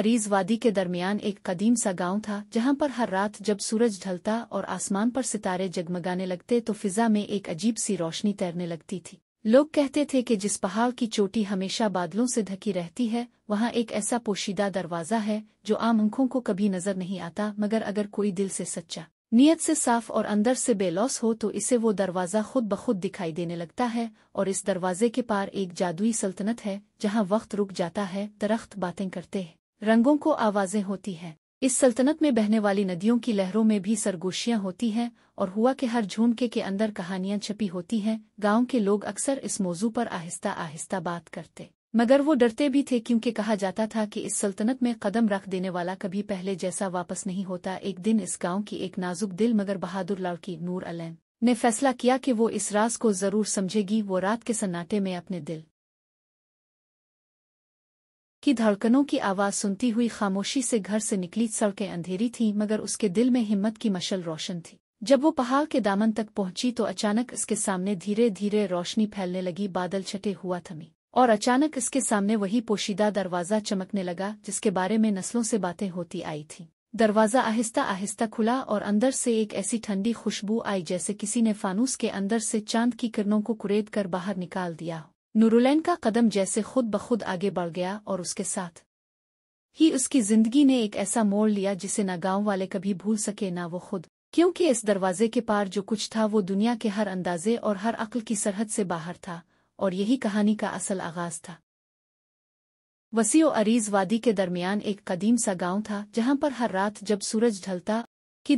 अरीज वादी के दरमियान एक कदीम सा गांव था जहां पर हर रात जब सूरज ढलता और आसमान पर सितारे जगमगाने लगते तो फिजा में एक अजीब सी रोशनी तैरने लगती थी। लोग कहते थे कि जिस पहाड़ की चोटी हमेशा बादलों से ढकी रहती है वहां एक ऐसा पोशीदा दरवाजा है जो आम आंखों को कभी नजर नहीं आता, मगर अगर कोई दिल से सच्चा, नियत से साफ और अंदर से बेलौस हो तो इसे वो दरवाज़ा खुद ब खुद दिखाई देने लगता है। और इस दरवाजे के पार एक जादुई सल्तनत है जहां वक्त रुक जाता है, दरख्त बातें करते हैं, रंगों को आवाजें होती हैं। इस सल्तनत में बहने वाली नदियों की लहरों में भी सरगोशियां होती हैं और हुआ के हर झुमके के अंदर कहानियां छपी होती हैं। गांव के लोग अक्सर इस मौजू पर आहिस्ता आहिस्ता बात करते, मगर वो डरते भी थे क्योंकि कहा जाता था कि इस सल्तनत में कदम रख देने वाला कभी पहले जैसा वापस नहीं होता। एक दिन इस गांव की एक नाजुक दिल मगर बहादुर लड़की नूर अलैन ने फैसला किया कि वो इस राज को जरूर समझेगी। वो रात के सन्नाटे में अपने दिल की धड़कनों की आवाज सुनती हुई खामोशी से घर से निकली। सड़कें अंधेरी थीं मगर उसके दिल में हिम्मत की मशल रोशन थी। जब वो पहाड़ के दामन तक पहुंची तो अचानक इसके सामने धीरे धीरे रोशनी फैलने लगी। बादल छटे हुआ थमी और अचानक इसके सामने वही पोशीदा दरवाजा चमकने लगा जिसके बारे में नस्लों से बातें होती आई थीं। दरवाजा आहिस्ता आहिस्ता खुला और अंदर से एक ऐसी ठंडी खुशबू आई जैसे किसी ने फानूस के अंदर से चांद की किरणों को कुरेद कर बाहर निकाल दिया हो। नूरुलैन का कदम जैसे खुद ब खुद आगे बढ़ गया और उसके साथ ही उसकी जिंदगी ने एक ऐसा मोड़ लिया जिसे न गांव वाले कभी भूल सके ना वो खुद, क्योंकि इस दरवाजे के पार जो कुछ था वो दुनिया के हर अंदाजे और हर अक्ल की सरहद से बाहर था। और यही कहानी का असल आगाज था। वसीओ अरीज वादी के दरमियान एक कदीम सा गांव था जहां पर हर रात जब सूरज ढलता की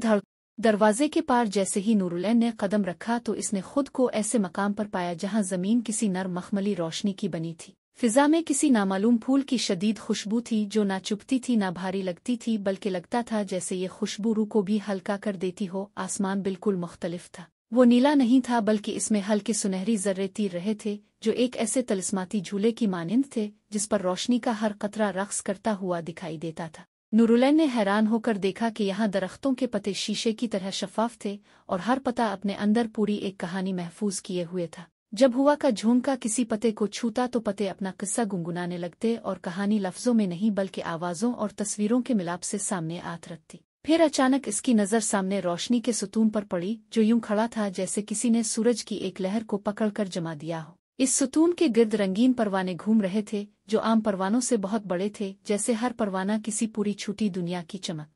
दरवाजे के पार जैसे ही नूरुलैन ने कदम रखा तो इसने खुद को ऐसे मकाम पर पाया जहां जमीन किसी नर मखमली रोशनी की बनी थी। फिजा में किसी नामालूम फूल की शदीद खुशबू थी जो ना चुभती थी ना भारी लगती थी, बल्कि लगता था जैसे ये खुशबू रूह को भी हल्का कर देती हो। आसमान बिल्कुल मुख्तलिफ था। वो नीला नहीं था बल्कि इसमें हल्के सुनहरी जर्रे तीर रहे थे जो एक ऐसे तलिस्माती झूले की मानिंद थे जिस पर रोशनी का हर कतरा रक्स करता हुआ दिखाई देता था। नूरुलैन ने हैरान होकर देखा कि यहाँ दरख्तों के पत्ते शीशे की तरह शफाफ थे और हर पत्ता अपने अंदर पूरी एक कहानी महफूज किए हुए था। जब हुआ का झोंका किसी पत्ते को छूता तो पत्ते अपना किस्सा गुनगुनाने लगते और कहानी लफ्जों में नहीं बल्कि आवाजों और तस्वीरों के मिलाप से सामने आत रखती। फिर अचानक इसकी नजर सामने रोशनी के सुतून पर पड़ी जो यूं खड़ा था जैसे किसी ने सूरज की एक लहर को पकड़कर जमा दिया हो। इस सुतून के गिर्द रंगीन परवाने घूम रहे थे जो आम परवानों से बहुत बड़े थे, जैसे हर परवाना किसी पूरी छूटी दुनिया की चमक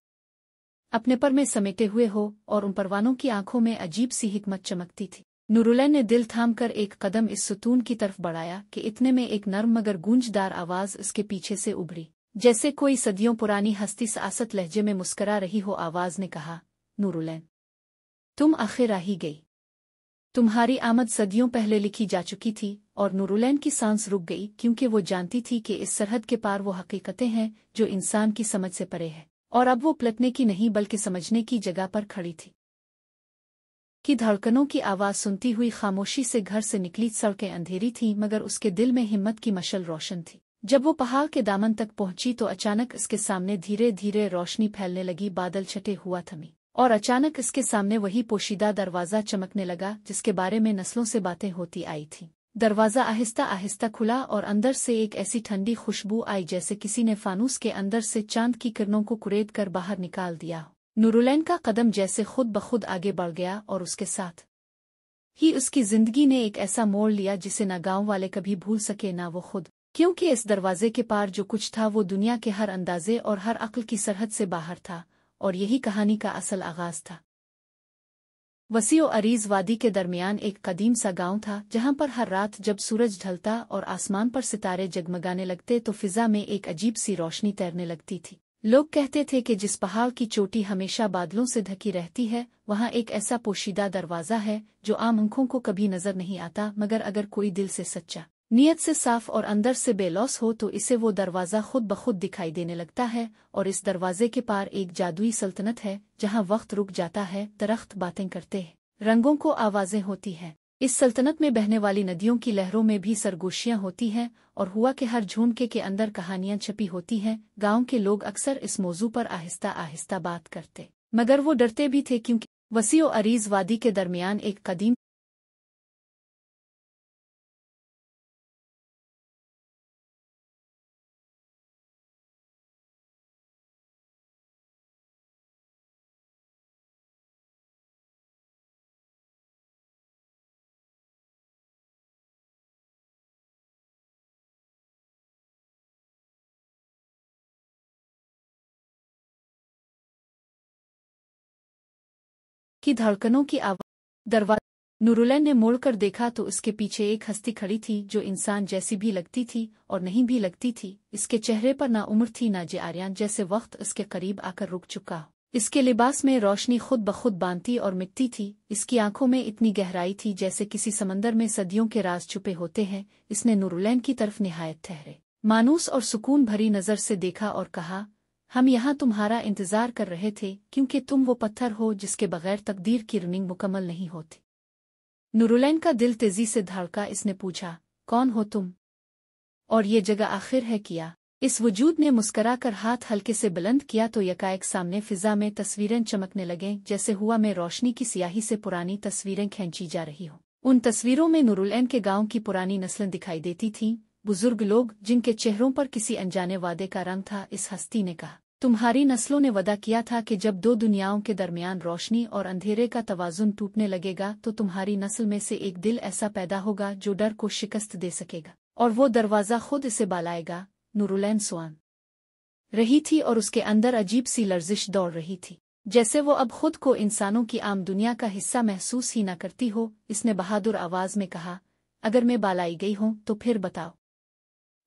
अपने पर में समेटे हुए हो, और उन परवानों की आंखों में अजीब सी हिकमत चमकती थी। नूरुलैन ने दिल थाम कर एक कदम इस सुतून की तरफ बढ़ाया कि इतने में एक नर्म मगर गूंजदार आवाज उसके पीछे से उभरी, जैसे कोई सदियों पुरानी हस्ती सासत लहजे में मुस्करा रही हो। आवाज ने कहा, नूरुलैन, तुम आखिर आ ही गई। तुम्हारी आमद सदियों पहले लिखी जा चुकी थी। और नूरुलैन की सांस रुक गई क्योंकि वो जानती थी कि इस सरहद के पार वो हकीकतें हैं जो इंसान की समझ से परे है, और अब वो पलटने की नहीं बल्कि समझने की जगह पर खड़ी थी। की धड़कनों की आवाज सुनती हुई खामोशी से घर से निकली। सड़कें अंधेरी थीं मगर उसके दिल में हिम्मत की मशल रोशन थी। जब वो पहाड़ के दामन तक पहुंची तो अचानक इसके सामने धीरे धीरे रोशनी फैलने लगी। बादल छटे हुआ थमी और अचानक इसके सामने वही पोशीदा दरवाजा चमकने लगा जिसके बारे में नस्लों से बातें होती आई थीं। दरवाजा आहिस्ता आहिस्ता खुला और अंदर से एक ऐसी ठंडी खुशबू आई जैसे किसी ने फानूस के अंदर से चांद की किरणों को कुरेद कर बाहर निकाल दिया हो। नूरुलैन का कदम जैसे खुद ब खुद आगे बढ़ गया और उसके साथ ही उसकी जिंदगी ने एक ऐसा मोड़ लिया जिसे न गांव वाले कभी भूल सके ना वो खुद, क्योंकि इस दरवाजे के पार जो कुछ था वो दुनिया के हर अंदाजे और हर अक्ल की सरहद से बाहर था। और यही कहानी का असल आगाज था। वसीओ अरीज वादी के दरमियान एक कदीम सा गांव था जहां पर हर रात जब सूरज ढलता और आसमान पर सितारे जगमगाने लगते तो फिजा में एक अजीब सी रोशनी तैरने लगती थी। लोग कहते थे कि जिस पहाड़ की चोटी हमेशा बादलों से ढकी रहती है वहां एक ऐसा पोशीदा दरवाजा है जो आम आंखों को कभी नजर नहीं आता, मगर अगर कोई दिल से सच्चा, नियत से साफ और अंदर से बेलौस हो तो इसे वो दरवाजा खुद ब खुद दिखाई देने लगता है। और इस दरवाजे के पार एक जादुई सल्तनत है जहां वक्त रुक जाता है, दरख्त बातें करते हैं, रंगों को आवाजें होती हैं। इस सल्तनत में बहने वाली नदियों की लहरों में भी सरगोशियां होती हैं और हुआ के हर झुमके के अंदर कहानियां छपी होती हैं। गांव के लोग अक्सर इस मौजू पर आहिस्ता आहिस्ता बात करते, मगर वो डरते भी थे क्योंकि वसीओ अरीज वादी के दरमियान एक कदीम की धड़कनों की आवाज। दरवाजा। नूरुलैन ने मुड़कर देखा तो उसके पीछे एक हस्ती खड़ी थी जो इंसान जैसी भी लगती थी और नहीं भी लगती थी। इसके चेहरे पर ना उम्र थी ना आर्यान, जैसे वक्त उसके करीब आकर रुक चुका। इसके लिबास में रोशनी खुद ब खुद बांधती और मिटती थी। इसकी आंखों में इतनी गहराई थी जैसे किसी समंदर में सदियों के राज छुपे होते हैं। इसने नूरुलैन की तरफ निहायत ठहरे, मानूस और सुकून भरी नजर से देखा और कहा, हम यहाँ तुम्हारा इंतजार कर रहे थे क्योंकि तुम वो पत्थर हो जिसके बगैर तकदीर की रनिंग मुकम्मल नहीं होती। नूरुलैन का दिल तेजी से धड़का। इसने पूछा, कौन हो तुम और ये जगह आखिर है क्या? इस वजूद ने मुस्कराकर हाथ हल्के से बुलंद किया तो यकाएक सामने फिजा में तस्वीरें चमकने लगें, जैसे हुआ में रोशनी की स्याही से पुरानी तस्वीरें खींची जा रही हो। उन तस्वीरों में नूरुलैन के गांव की पुरानी नस्लें दिखाई देती थीं, बुजुर्ग लोग जिनके चेहरों पर किसी अनजाने वादे का रंग था। इस हस्ती ने कहा, तुम्हारी नस्लों ने वादा किया था कि जब दो दुनियाओं के दरमियान रोशनी और अंधेरे का तवाजुन टूटने लगेगा तो तुम्हारी नस्ल में से एक दिल ऐसा पैदा होगा जो डर को शिकस्त दे सकेगा, और वो दरवाज़ा खुद इसे बालाएगा। नूरुलैन सुआन रही थी और उसके अंदर अजीब सी लर्जिश दौड़ रही थी, जैसे वो अब खुद को इंसानों की आम दुनिया का हिस्सा महसूस ही न करती हो। इसने बहादुर आवाज में कहा, अगर मैं बालाई गई हूं तो फिर बताओ,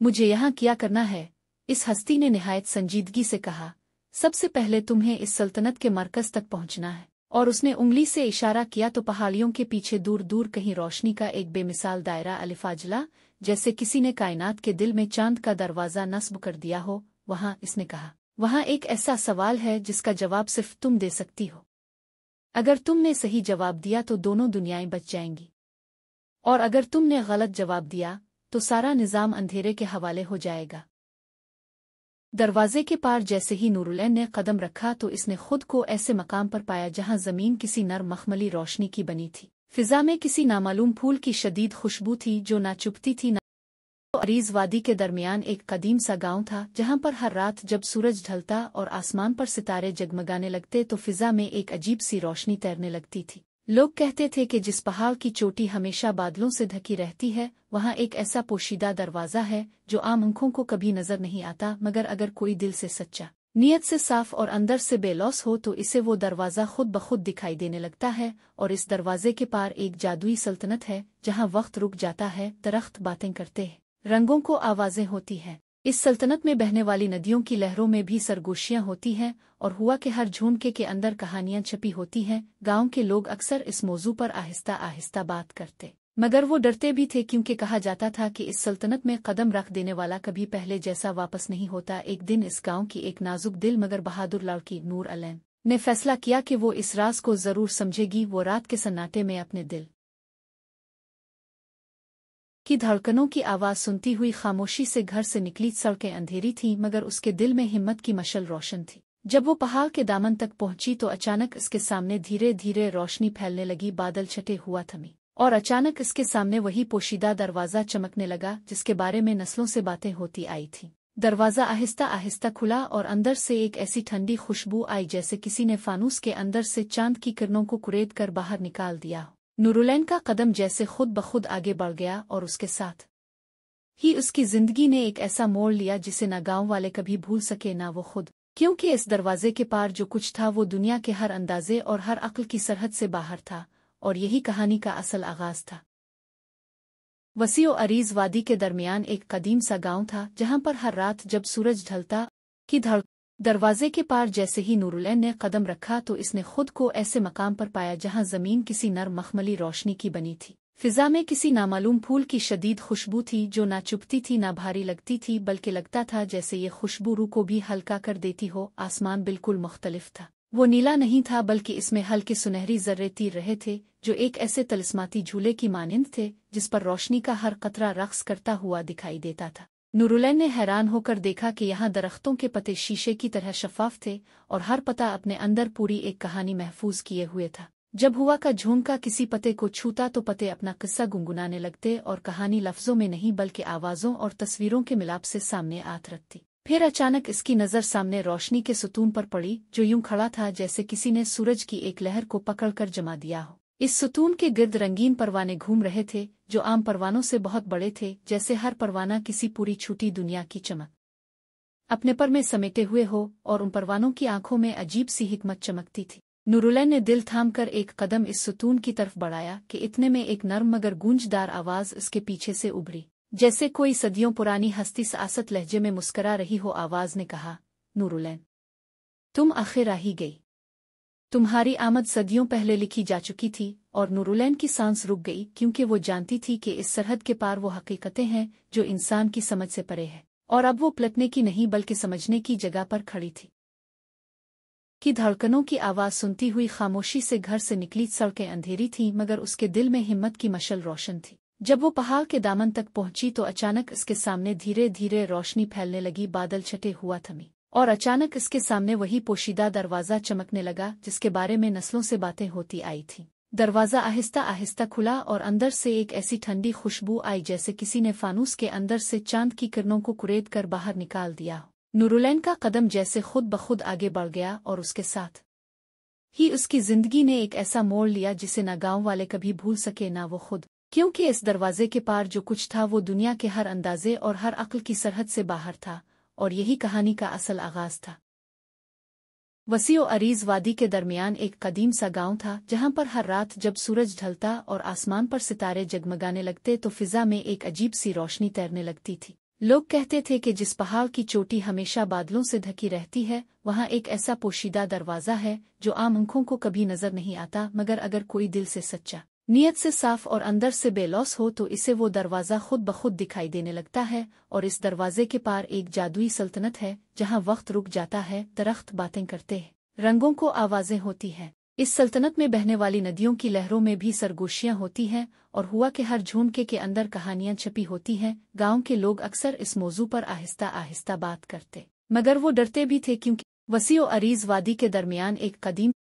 मुझे यहाँ क्या करना है? इस हस्ती ने निहायत संजीदगी से कहा, सबसे पहले तुम्हें इस सल्तनत के मरकज तक पहुंचना है। और उसने उंगली से इशारा किया तो पहाड़ियों के पीछे दूर दूर कहीं रोशनी का एक बेमिसाल दायरा अलिफाजला, जैसे किसी ने कायनात के दिल में चांद का दरवाज़ा नस्ब कर दिया हो। वहां, इसने कहा, वहां एक ऐसा सवाल है जिसका जवाब सिर्फ तुम दे सकती हो। अगर तुमने सही जवाब दिया तो दोनों दुनियाएं बच जाएंगी, और अगर तुमने गलत जवाब दिया तो सारा निजाम अंधेरे के हवाले हो जाएगा। दरवाजे के पार जैसे ही नूरुलैन ने कदम रखा तो इसने खुद को ऐसे मकाम पर पाया जहां जमीन किसी नर मखमली रोशनी की बनी थी। फिजा में किसी नामालूम फूल की शदीद खुशबू थी जो ना चुपती थी ना। अरीज वादी के दरमियान एक कदीम सा गांव था जहां पर हर रात जब सूरज ढलता और आसमान पर सितारे जगमगाने लगते तो फिजा में एक अजीब सी रोशनी तैरने लगती थी। लोग कहते थे कि जिस पहाड़ की चोटी हमेशा बादलों से ढकी रहती है वहां एक ऐसा पोशीदा दरवाज़ा है जो आम आंखों को कभी नजर नहीं आता, मगर अगर कोई दिल से सच्चा, नियत से साफ और अंदर से बेलौस हो तो इसे वो दरवाज़ा खुद ब खुद दिखाई देने लगता है। और इस दरवाजे के पार एक जादुई सल्तनत है जहां वक्त रुक जाता है, दरख्त बातें करते हैं, रंगों को आवाजें होती हैं। इस सल्तनत में बहने वाली नदियों की लहरों में भी सरगोशियां होती हैं और हुआ के हर झुमके के अंदर कहानियां छपी होती हैं। गांव के लोग अक्सर इस मौजू पर आहिस्ता आहिस्ता बात करते, मगर वो डरते भी थे क्योंकि कहा जाता था कि इस सल्तनत में कदम रख देने वाला कभी पहले जैसा वापस नहीं होता। एक दिन इस गांव की एक नाजुक दिल मगर बहादुर लड़की नूर अलैन ने फैसला किया कि वो इस राज को जरूर समझेगी। वो रात के सन्नाटे में अपने दिल की धड़कनों की आवाज सुनती हुई खामोशी से घर से निकली। सड़कें अंधेरी थीं मगर उसके दिल में हिम्मत की मशल रोशन थी। जब वो पहाड़ के दामन तक पहुंची तो अचानक इसके सामने धीरे धीरे रोशनी फैलने लगी। बादल छटे हुआ थमी और अचानक इसके सामने वही पोशीदा दरवाज़ा चमकने लगा जिसके बारे में नस्लों से बातें होती आई थीं। दरवाज़ा आहिस्ता आहिस्ता खुला और अंदर से एक ऐसी ठंडी खुशबू आई जैसे किसी ने फानूस के अंदर से चांद की किरणों को कुरेद कर बाहर निकाल दिया। नूरुलैन का कदम जैसे खुद ब खुद आगे बढ़ गया और उसके साथ ही उसकी जिंदगी ने एक ऐसा मोड़ लिया जिसे न गांव वाले कभी भूल सके ना वो खुद, क्योंकि इस दरवाजे के पार जो कुछ था वो दुनिया के हर अंदाजे और हर अक्ल की सरहद से बाहर था। और यही कहानी का असल आगाज था। वसीओ अरीज वादी के दरमियान एक कदीम सा गांव था जहां पर हर रात जब सूरज ढलता की दरवाजे के पार जैसे ही नूरुलैन ने कदम रखा तो इसने खुद को ऐसे मकाम पर पाया जहां जमीन किसी नर मखमली रोशनी की बनी थी। फिजा में किसी नामालूम फूल की शदीद खुशबू थी जो ना चुपती थी ना भारी लगती थी, बल्कि लगता था जैसे ये खुशबू रूह को भी हल्का कर देती हो। आसमान बिल्कुल मुख्तलिफ था। वो नीला नहीं था बल्कि इसमें हल्के सुनहरी जर्रे तीर रहे थे जो एक ऐसे तलिस्माती झूले की मानिंद थे जिस पर रोशनी का हर कतरा रक्स करता हुआ दिखाई देता था। नूरुलैन ने हैरान होकर देखा कि यहाँ दरख्तों के पत्ते शीशे की तरह शफाफ थे और हर पत्ता अपने अंदर पूरी एक कहानी महफूज किए हुए था। जब हुआ का झोंका किसी पत्ते को छूता तो पत्ते अपना किस्सा गुनगुनाने लगते और कहानी लफ्जों में नहीं बल्कि आवाजों और तस्वीरों के मिलाप से सामने आत रखती। फिर अचानक इसकी नज़र सामने रोशनी के सुतून पर पड़ी जो यूं खड़ा था जैसे किसी ने सूरज की एक लहर को पकड़कर जमा दिया हो। इस सुतून के गिर्द रंगीन परवाने घूम रहे थे जो आम परवानों से बहुत बड़े थे, जैसे हर परवाना किसी पूरी छूटी दुनिया की चमक अपने पर में समेटे हुए हो और उन परवानों की आंखों में अजीब सी हिकमत चमकती थी। नूरुलैन ने दिल थाम कर एक कदम इस सुतून की तरफ बढ़ाया कि इतने में एक नर्म मगर गूंजदार आवाज उसके पीछे से उभरी, जैसे कोई सदियों पुरानी हस्ती सासत लहजे में मुस्करा रही हो। आवाज ने कहा, नूरुलैन, तुम आखिर आ ही गई। तुम्हारी आमद सदियों पहले लिखी जा चुकी थी। और नूरुलैन की सांस रुक गई, क्योंकि वो जानती थी कि इस सरहद के पार वो हकीकतें हैं जो इंसान की समझ से परे है, और अब वो पलटने की नहीं बल्कि समझने की जगह पर खड़ी थी। कि धड़कनों की आवाज सुनती हुई खामोशी से घर से निकली। सड़कें अंधेरी थीं, मगर उसके दिल में हिम्मत की मशल रोशन थी। जब वो पहाड़ के दामन तक पहुंची तो अचानक इसके सामने धीरे धीरे रोशनी फैलने लगी। बादल छटे हुआ थमी, और अचानक इसके सामने वही पोशीदा दरवाजा चमकने लगा जिसके बारे में नस्लों से बातें होती आई थीं। दरवाजा आहिस्ता आहिस्ता खुला और अंदर से एक ऐसी ठंडी खुशबू आई जैसे किसी ने फानूस के अंदर से चांद की किरणों को कुरेद कर बाहर निकाल दिया हो। नूरुलैन का कदम जैसे खुद ब खुद आगे बढ़ गया, और उसके साथ ही उसकी जिंदगी ने एक ऐसा मोड़ लिया जिसे न गांव वाले कभी भूल सके ना वो खुद, क्योंकि इस दरवाजे के पार जो कुछ था वो दुनिया के हर अंदाजे और हर अक्ल की सरहद से बाहर था। और यही कहानी का असल आगाज था। वसीओ अरीज वादी के दरमियान एक कदीम सा गांव था, जहां पर हर रात जब सूरज ढलता और आसमान पर सितारे जगमगाने लगते तो फिजा में एक अजीब सी रोशनी तैरने लगती थी। लोग कहते थे कि जिस पहाड़ की चोटी हमेशा बादलों से ढकी रहती है, वहां एक ऐसा पोशीदा दरवाजा है जो आम आंखों को कभी नजर नहीं आता, मगर अगर कोई दिल से सच्चा, नियत से साफ और अंदर से बेलौस हो तो इसे वो दरवाजा खुद ब खुद दिखाई देने लगता है। और इस दरवाजे के पार एक जादुई सल्तनत है, जहां वक्त रुक जाता है, दरख्त बातें करते हैं, रंगों को आवाजें होती हैं। इस सल्तनत में बहने वाली नदियों की लहरों में भी सरगोशियां होती हैं, और हुआ के हर झुंड के अंदर कहानियां छपी होती हैं। गांव के लोग अक्सर इस मौजू पर आहिस्ता आहिस्ता बात करते, मगर वो डरते भी थे, क्योंकि वसीओ अरीज वादी के दरमियान एक कदीम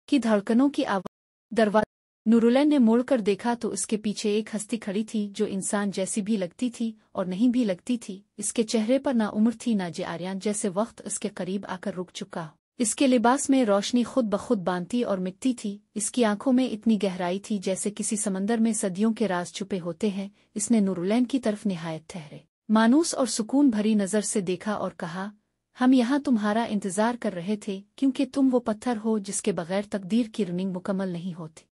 की धड़कनों की आवाज। दरवाजा नूरुलैन ने मोड़कर देखा तो उसके पीछे एक हस्ती खड़ी थी जो इंसान जैसी भी लगती थी और नहीं भी लगती थी। इसके चेहरे पर ना उम्र थी ना आर्यान, जैसे वक्त उसके करीब आकर रुक चुका हो। इसके लिबास में रोशनी खुद ब खुद बांधती और मिटती थी। इसकी आंखों में इतनी गहराई थी जैसे किसी समंदर में सदियों के राज छुपे होते हैं। इसने नूरुलैन की तरफ निहायत ठहरे, मानूस और सुकून भरी नजर से देखा और कहा, हम यहाँ तुम्हारा इंतजार कर रहे थे, क्योंकि तुम वो पत्थर हो जिसके बगैर तकदीर की रनिंग मुकम्मल नहीं होती।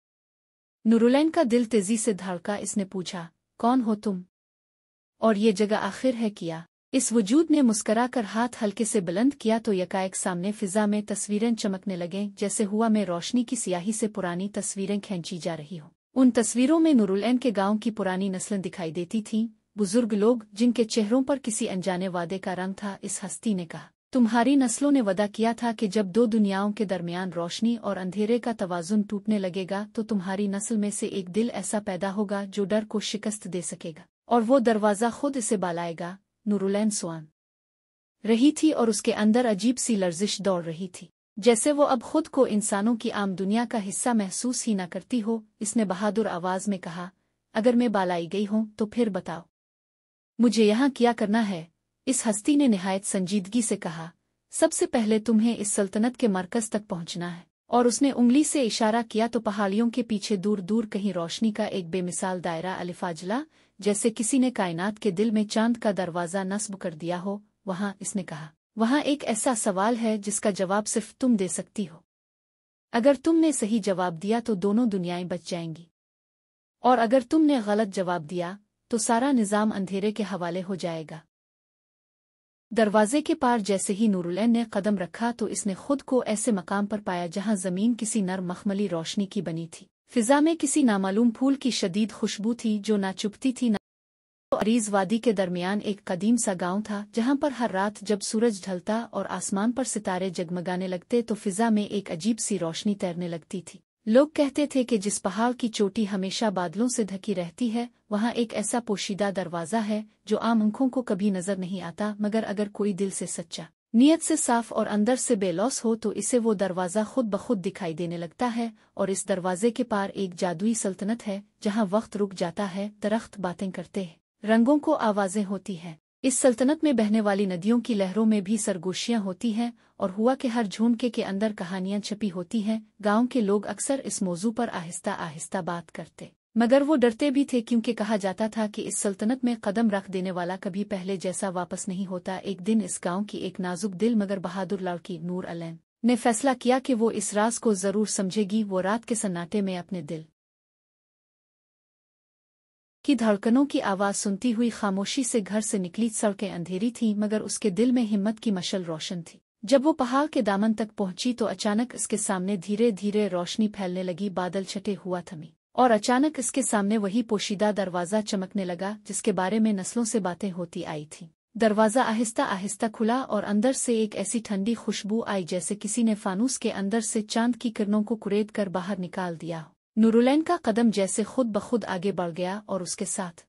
नूरुलैन का दिल तेजी से धड़का। इसने पूछा, कौन हो तुम, और ये जगह आखिर है क्या? इस वजूद ने मुस्कराकर हाथ हल्के से बुलंद किया तो यकाएक सामने फिजा में तस्वीरें चमकने लगें, जैसे हुआ में रोशनी की सियाही से पुरानी तस्वीरें खींची जा रही हो। उन तस्वीरों में नूरुलैन के गांव की पुरानी नस्लें दिखाई देती थीं, बुजुर्ग लोग जिनके चेहरों पर किसी अनजाने वादे का रंग था। इस हस्ती ने कहा, तुम्हारी नस्लों ने वादा किया था कि जब दो दुनियाओं के दरमियान रोशनी और अंधेरे का तवाजुन टूटने लगेगा तो तुम्हारी नस्ल में से एक दिल ऐसा पैदा होगा जो डर को शिकस्त दे सकेगा, और वो दरवाजा खुद इसे बालाएगा। नूरुलैन स्वान रही थी और उसके अंदर अजीब सी लर्जिश दौड़ रही थी, जैसे वो अब खुद को इंसानों की आम दुनिया का हिस्सा महसूस ही न करती हो। इसने बहादुर आवाज में कहा, अगर मैं बालाई गई हूं तो फिर बताओ, मुझे यहाँ क्या करना है? इस हस्ती ने निहायत संजीदगी से कहा, सबसे पहले तुम्हें इस सल्तनत के मरकज तक पहुंचना है। और उसने उंगली से इशारा किया तो पहाड़ियों के पीछे दूर दूर कहीं रोशनी का एक बेमिसाल दायरा अलिफाजला, जैसे किसी ने कायनात के दिल में चांद का दरवाजा नस्ब कर दिया हो। वहां इसने कहा, वहां एक ऐसा सवाल है जिसका जवाब सिर्फ तुम दे सकती हो। अगर तुमने सही जवाब दिया तो दोनों दुनियाएं बच जाएंगी, और अगर तुमने गलत जवाब दिया तो सारा निजाम अंधेरे के हवाले हो जाएगा। दरवाजे के पार जैसे ही नूरुलैन ने कदम रखा तो इसने खुद को ऐसे मकाम पर पाया जहां जमीन किसी नर्म मखमली रोशनी की बनी थी। फिजा में किसी नामालूम फूल की शदीद खुशबू थी जो ना चुपती थी ना। अरीज वादी के दरमियान एक कदीम सा गांव था, जहां पर हर रात जब सूरज ढलता और आसमान पर सितारे जगमगाने लगते तो फिजा में एक अजीब सी रोशनी तैरने लगती थी। लोग कहते थे कि जिस पहाड़ की चोटी हमेशा बादलों से ढकी रहती है, वहां एक ऐसा पोशीदा दरवाजा है जो आम आंखों को कभी नजर नहीं आता, मगर अगर कोई दिल से सच्चा, नियत से साफ और अंदर से बेलौस हो तो इसे वो दरवाज़ा खुद ब खुद दिखाई देने लगता है, और इस दरवाजे के पार एक जादुई सल्तनत है जहाँ वक्त रुक जाता है, दरख्त बातें करते हैं, रंगों को आवाज़ें होती हैं। इस सल्तनत में बहने वाली नदियों की लहरों में भी सरगोशियां होती हैं, और हुआ के हर झुंड के अंदर कहानियां छपी होती हैं। गांव के लोग अक्सर इस मौजू पर आहिस्ता आहिस्ता बात करते, मगर वो डरते भी थे, क्योंकि कहा जाता था कि इस सल्तनत में कदम रख देने वाला कभी पहले जैसा वापस नहीं होता। एक दिन इस गांव की एक नाजुक दिल मगर बहादुर लड़की नूर अलैन ने फैसला किया कि वो इस राज को जरूर समझेगी। वो रात के सन्नाटे में अपने दिल की धड़कनों की आवाज़ सुनती हुई खामोशी से घर से निकली। सड़कें अंधेरी थीं, मगर उसके दिल में हिम्मत की मशल रोशन थी। जब वो पहाड़ के दामन तक पहुंची तो अचानक इसके सामने धीरे धीरे रोशनी फैलने लगी। बादल छटे हुआ थमी, और अचानक इसके सामने वही पोशीदा दरवाज़ा चमकने लगा जिसके बारे में नस्लों से बातें होती आई थीं। दरवाज़ा आहिस्ता आहिस्ता खुला और अंदर से एक ऐसी ठंडी खुशबू आई जैसे किसी ने फानूस के अंदर से चांद की किरणों को कुरेद कर बाहर निकाल दिया हो। नूरुलैन का कदम जैसे खुद ब खुद आगे बढ़ गया, और उसके साथ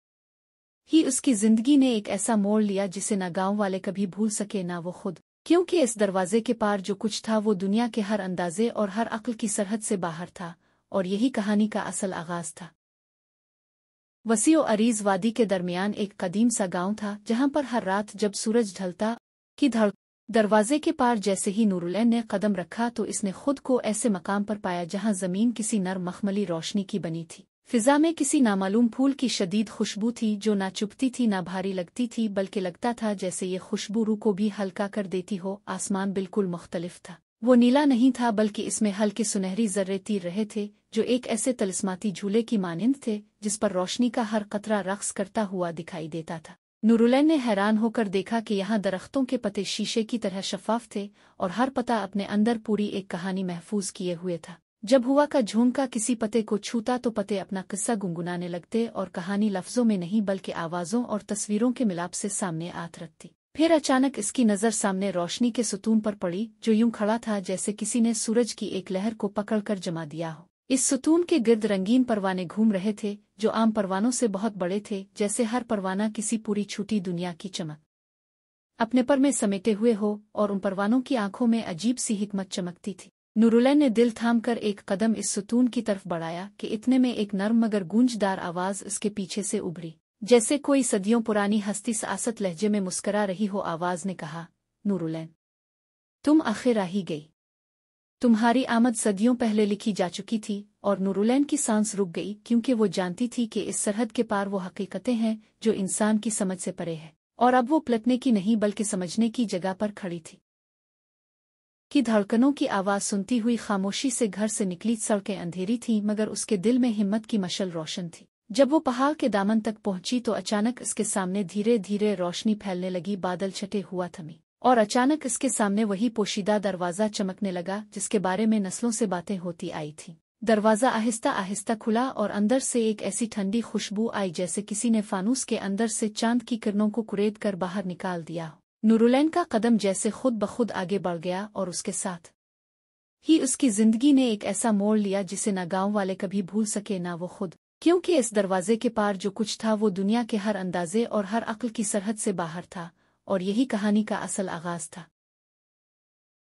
ही उसकी जिंदगी ने एक ऐसा मोड़ लिया जिसे न गांव वाले कभी भूल सके, ना वो खुद। क्योंकि इस दरवाजे के पार जो कुछ था वो दुनिया के हर अंदाजे और हर अक्ल की सरहद से बाहर था, और यही कहानी का असल आगाज था। वसीओ अरीज वादी के दरमियान एक कदीम सा गांव था जहां पर हर रात जब सूरज ढलता की दरवाजे के पार जैसे ही नूरुलैन ने कदम रखा तो इसने खुद को ऐसे मकाम पर पाया जहां जमीन किसी नर मखमली रोशनी की बनी थी। फिजा में किसी नामालूम फूल की शदीद खुशबू थी जो ना चुभती थी ना भारी लगती थी, बल्कि लगता था जैसे ये खुशबू रूह को भी हल्का कर देती हो। आसमान बिल्कुल मुख्तलिफ था। वो नीला नहीं था, बल्कि इसमें हल्के सुनहरी जर्रे तीर रहे थे जो एक ऐसे तलिस्माती झूले की मानिंद थे जिस पर रोशनी का हर कतरा रक्स करता हुआ दिखाई देता था। नूरुलैन ने हैरान होकर देखा कि यहाँ दरख्तों के पत्ते शीशे की तरह शफाफ थे, और हर पत्ता अपने अंदर पूरी एक कहानी महफूज किए हुए था। जब हुआ का झोंका किसी पत्ते को छूता तो पत्ते अपना किस्सा गुनगुनाने लगते, और कहानी लफ्जों में नहीं बल्कि आवाज़ों और तस्वीरों के मिलाप से सामने आत रखती। फिर अचानक इसकी नज़र सामने रोशनी के सुतून पर पड़ी जो यूं खड़ा था जैसे किसी ने सूरज की एक लहर को पकड़कर जमा दिया हो। इस सुतून के गिर्द रंगीन परवाने घूम रहे थे जो आम परवानों से बहुत बड़े थे, जैसे हर परवाना किसी पूरी छूटी दुनिया की चमक अपने पर में समेटे हुए हो, और उन परवानों की आंखों में अजीब सी हिकमत चमकती थी। नूरुलैन ने दिल थाम कर एक कदम इस सुतून की तरफ बढ़ाया कि इतने में एक नर्म मगर गूंजदार आवाज इसके पीछे से उभरी, जैसे कोई सदियों पुरानी हस्ती सासत लहजे में मुस्करा रही हो। आवाज ने कहा, नूरुलैन, तुम आखिर आ ही गई। तुम्हारी आमद सदियों पहले लिखी जा चुकी थी। और नूरुलैन की सांस रुक गई, क्योंकि वो जानती थी कि इस सरहद के पार वो हकीकतें हैं जो इंसान की समझ से परे है, और अब वो पलटने की नहीं बल्कि समझने की जगह पर खड़ी थी। की धड़कनों की आवाज़ सुनती हुई खामोशी से घर से निकली। सड़कें अंधेरी थीं, मगर उसके दिल में हिम्मत की मशल रोशन थी। जब वो पहाड़ के दामन तक पहुंची तो अचानक इसके सामने धीरे धीरे रोशनी फैलने लगी। बादल छटे हुआ थमी, और अचानक इसके सामने वही पोशीदा दरवाज़ा चमकने लगा जिसके बारे में नस्लों से बातें होती आई थीं। दरवाज़ा आहिस्ता आहिस्ता खुला और अंदर से एक ऐसी ठंडी खुशबू आई जैसे किसी ने फानूस के अंदर से चांद की किरणों को कुरेद कर बाहर निकाल दिया हो। नूरुलैन का कदम जैसे खुद ब खुद आगे बढ़ गया, और उसके साथ ही उसकी जिंदगी ने एक ऐसा मोड़ लिया जिसे न गांव वाले कभी भूल सके, ना वो खुद। क्योंकि इस दरवाजे के पार जो कुछ था वो दुनिया के हर अंदाजे और हर अक्ल की सरहद से बाहर था, और यही कहानी का असल आगाज था।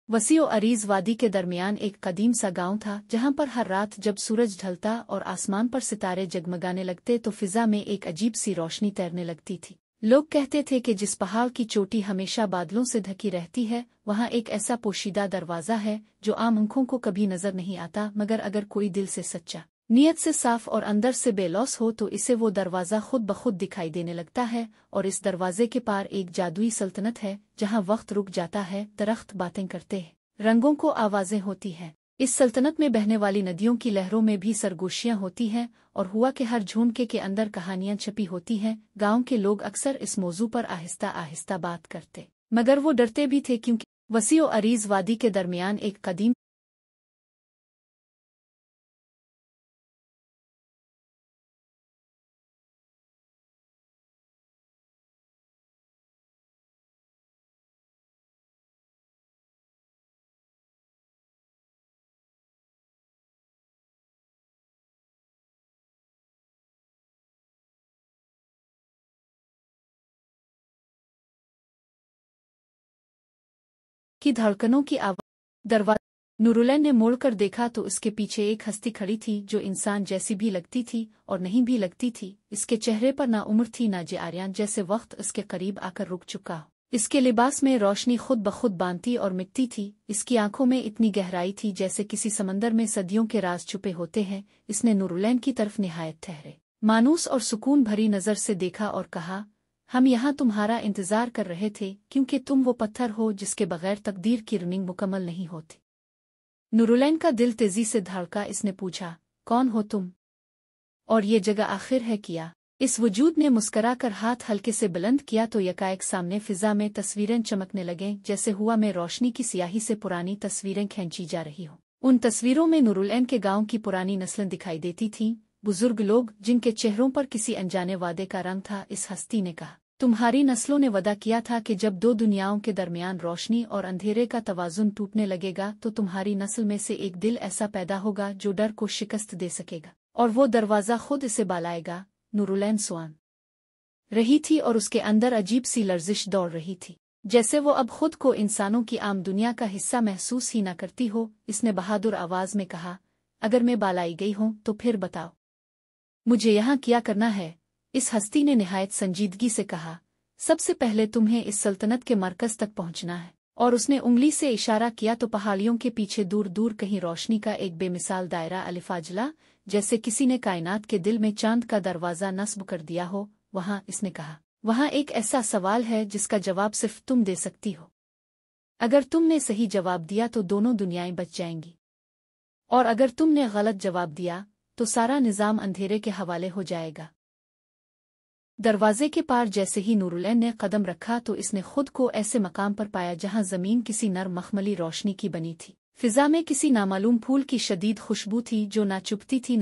वसीओ अरीज वादी के दरमियान एक कदीम सा गांव था जहां पर हर रात जब सूरज ढलता और आसमान पर सितारे जगमगाने लगते तो फिजा में एक अजीब सी रोशनी तैरने लगती थी। लोग कहते थे कि जिस पहाड़ की चोटी हमेशा बादलों से ढकी रहती है वहां एक ऐसा पोशीदा दरवाजा है जो आम आंखों को कभी नजर नहीं आता, मगर अगर कोई दिल से सच्चा, नियत से साफ और अंदर से बेलौस हो तो इसे वो दरवाज़ा खुद ब खुद दिखाई देने लगता है। और इस दरवाजे के पार एक जादुई सल्तनत है जहां वक्त रुक जाता है, दरख्त बातें करते हैं, रंगों को आवाज़ें होती हैं। इस सल्तनत में बहने वाली नदियों की लहरों में भी सरगोशियां होती हैं, और हुआ के हर झुंड के अंदर कहानियां छपी होती हैं। गांव के लोग अक्सर इस मौजू पर आहिस्ता आहिस्ता बात करते, मगर वो डरते भी थे, क्योंकि वसीओ अरीज वादी के दरमियान एक कदीम की धड़कनों की आवाज़। दरवाजा। नूरुलैन ने मुड़कर देखा तो उसके पीछे एक हस्ती खड़ी थी जो इंसान जैसी भी लगती थी और नहीं भी लगती थी। इसके चेहरे पर ना उम्र थी ना आर्यान, जैसे वक्त उसके करीब आकर रुक चुका हो। इसके लिबास में रोशनी खुद ब खुद बांधती और मिटती थी। इसकी आंखों में इतनी गहराई थी जैसे किसी समंदर में सदियों के राज छुपे होते हैं। इसने नूरुलैन की तरफ निहायत ठहरे, मानूस और सुकून भरी नज़र से देखा और कहा, हम यहाँ तुम्हारा इंतजार कर रहे थे, क्योंकि तुम वो पत्थर हो जिसके बगैर तकदीर की रनिंग मुकम्मल नहीं होती। नूरुलैन का दिल तेजी से धड़का। इसने पूछा, कौन हो तुम और ये जगह आखिर है क्या? इस वजूद ने मुस्कराकर हाथ हल्के से बुलंद किया तो यकाएक सामने फिजा में तस्वीरें चमकने लगें, जैसे हुआ में रोशनी की सियाही से पुरानी तस्वीरें खींची जा रही हो। उन तस्वीरों में नूरुलैन के गांव की पुरानी नस्लें दिखाई देती थीं, बुजुर्ग लोग जिनके चेहरों पर किसी अनजाने वादे का रंग था। इस हस्ती ने कहा, तुम्हारी नस्लों ने वादा किया था कि जब दो दुनियाओं के दरमियान रोशनी और अंधेरे का तवाजुन टूटने लगेगा तो तुम्हारी नस्ल में से एक दिल ऐसा पैदा होगा जो डर को शिकस्त दे सकेगा, और वो दरवाज़ा खुद इसे बालाएगा। नूरुलैन सुआन रही थी और उसके अंदर अजीब सी लर्जिश दौड़ रही थी, जैसे वो अब खुद को इंसानों की आम दुनिया का हिस्सा महसूस ही न करती हो। इसने बहादुर आवाज में कहा, अगर मैं बालाई गई हूं तो फिर बताओ, मुझे यहाँ क्या करना है? इस हस्ती ने निहायत संजीदगी से कहा, सबसे पहले तुम्हें इस सल्तनत के मरकज तक पहुंचना है। और उसने उंगली से इशारा किया तो पहाड़ियों के पीछे दूर दूर कहीं रोशनी का एक बेमिसाल दायरा अलिफाजला, जैसे किसी ने कायनात के दिल में चांद का दरवाज़ा नस्ब कर दिया हो। वहां इसने कहा, वहां एक ऐसा सवाल है जिसका जवाब सिर्फ तुम दे सकती हो। अगर तुमने सही जवाब दिया तो दोनों दुनियाएं बच जाएंगी, और अगर तुमने गलत जवाब दिया तो सारा निज़ाम अंधेरे के हवाले हो जाएगा। दरवाजे के पार जैसे ही नूरुलैन ने कदम रखा तो इसने खुद को ऐसे मकाम पर पाया जहां जमीन किसी नर मखमली रोशनी की बनी थी। फिजा में किसी नामालूम फूल की शदीद खुशबू थी जो ना चुभती थी